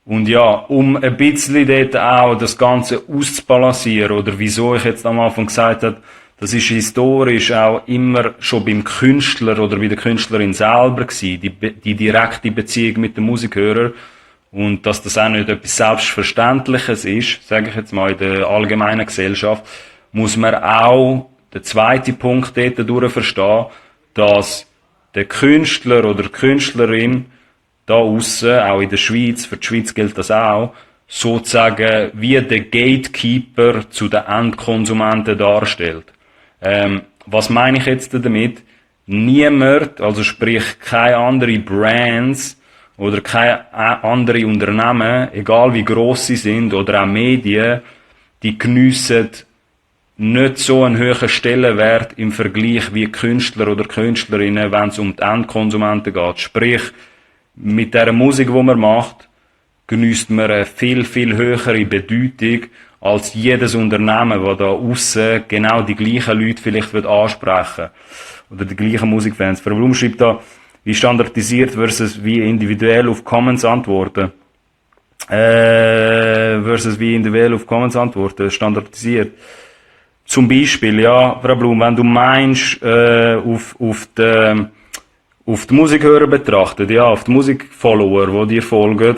Und ja, um ein bisschen dort auch das Ganze auszubalancieren, oder wieso ich jetzt am Anfang gesagt habe, das ist historisch auch immer schon beim Künstler oder bei der Künstlerin selber gewesen, die direkte Beziehung mit dem Musikhörer. Und dass das auch nicht etwas Selbstverständliches ist, sage ich jetzt mal in der allgemeinen Gesellschaft, muss man auch den zweiten Punkt dort durch verstehen, dass der Künstler oder die Künstlerin da aussen, auch in der Schweiz, für die Schweiz gilt das auch, sozusagen wie der Gatekeeper zu den Endkonsumenten darstellt. Was meine ich jetzt damit? Niemand, also sprich keine andere Brands oder keine andere Unternehmen, egal wie gross sie sind, oder auch Medien, die geniessen nicht so einen hohen Stellenwert im Vergleich wie Künstler oder Künstlerinnen, wenn es um die Endkonsumenten geht. Sprich, mit der Musik, die man macht, genießt man eine viel, viel höhere Bedeutung als jedes Unternehmen, das da aussen genau die gleichen Leute vielleicht ansprechen will. Oder die gleichen Musikfans. Frau Blum schreibt da, wie standardisiert versus wie individuell auf Comments antworten. Versus wie individuell auf Comments antworten. Standardisiert. Zum Beispiel, ja, Frau Blum, wenn du meinst, auf die Musikhörer betrachtet, ja, auf die Musikfollower, die dir folgen,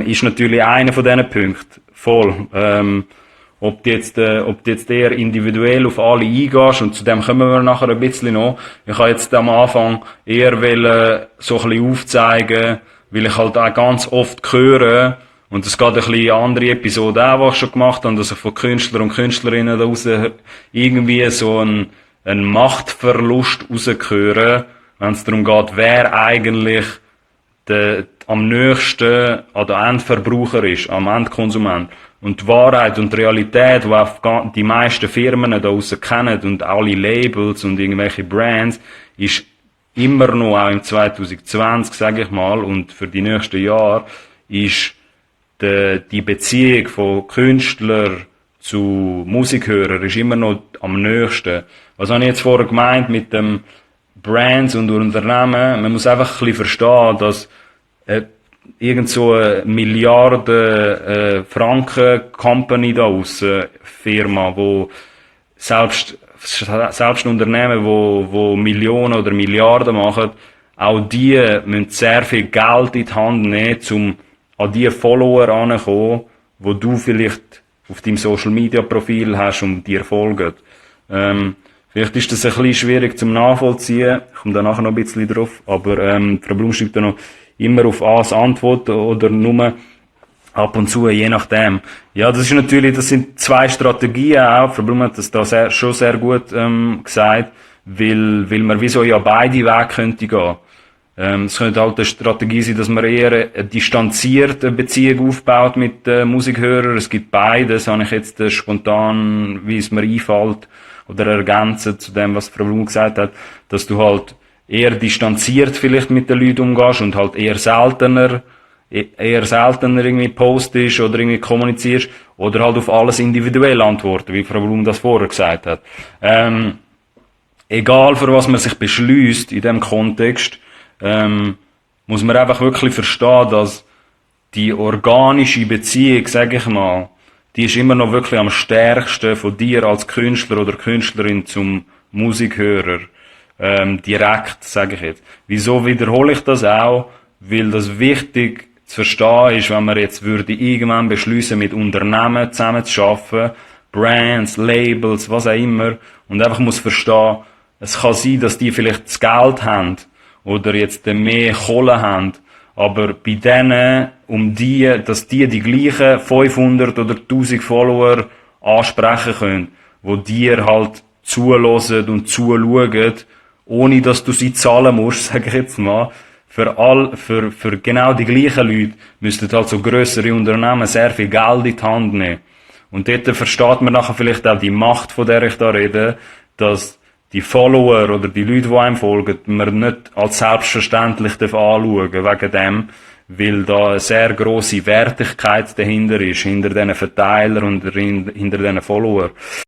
ist natürlich einer von diesen Punkten. Voll. Ob du jetzt eher individuell auf alle eingehst, und zu dem kommen wir nachher ein bisschen noch. Ich habe jetzt am Anfang eher so ein bisschen aufzeigen, weil ich halt auch ganz oft höre, und es geht ein bisschen andere Episoden auch, die ich schon gemacht habe, dass ich von Künstlern und Künstlerinnen da raus irgendwie so einen Machtverlust raushöre, wenn es darum geht, wer eigentlich am nächsten an den Endverbraucher ist, am Endkonsument. Und die Wahrheit und die Realität, die auch die meisten Firmen da draussen kennen und alle Labels und irgendwelche Brands, ist immer noch, auch im 2020, sage ich mal, und für die nächsten Jahre, ist die Beziehung von Künstler zu Musikhörer ist immer noch am nächsten. Was habe ich jetzt vorher gemeint mit dem Brands und Unternehmen? Man muss einfach ein bisschen verstehen, dass irgend so eine Milliarden Franken Company da aussen, Firma, wo selbst ein Unternehmen, wo Millionen oder Milliarden machen, auch die müssen sehr viel Geld in die Hand nehmen, um an die Follower anzukommen, wo du vielleicht auf deinem Social Media Profil hast und dir folgen. Vielleicht ist das ein bisschen schwierig zum Nachvollziehen. Ich komme da nachher noch ein bisschen drauf. Aber Frau Blum schreibt da noch immer auf alles antworten oder nur ab und zu, je nachdem. Ja, das sind zwei Strategien auch. Frau Blum hat das da schon sehr gut gesagt, weil man wieso ja beide Wege könnte gehen. Es könnte halt eine Strategie sein, dass man eher eine distanzierte Beziehung aufbaut mit Musikhörern. Es gibt beides, habe ich jetzt spontan, wie es mir einfällt, oder ergänzen zu dem, was Frau Blum gesagt hat, dass du halt eher distanziert vielleicht mit den Leuten umgehst und halt eher seltener irgendwie postest oder irgendwie kommunizierst oder halt auf alles individuell antworten, wie Frau Blum das vorher gesagt hat. Egal für was man sich beschließt in dem Kontext, muss man einfach wirklich verstehen, dass die organische Beziehung, sage ich mal, die ist immer noch wirklich am stärksten von dir als Künstler oder Künstlerin zum Musikhörer. Direkt, sage ich jetzt. Wieso wiederhole ich das auch? Weil das wichtig zu verstehen ist, wenn man jetzt würde irgendwann beschließen, mit Unternehmen zusammen zu arbeiten, Brands, Labels, was auch immer, und einfach muss verstehen, es kann sein, dass die vielleicht das Geld haben oder jetzt mehr Kohle haben, aber bei denen, dass die gleichen 500 oder 1000 Follower ansprechen können, wo dir halt zuhören und zuschauen, ohne dass du sie zahlen musst, sage ich jetzt mal, für genau die gleichen Leute müssten halt so grössere Unternehmen sehr viel Geld in die Hand nehmen. Und dort versteht man nachher vielleicht auch die Macht, von der ich da rede, dass die Follower oder die Leute, die einem folgen, man nicht als selbstverständlich anschauen darf, wegen dem, weil da eine sehr grosse Wertigkeit dahinter ist, hinter diesen Verteilern und hinter diesen Followern.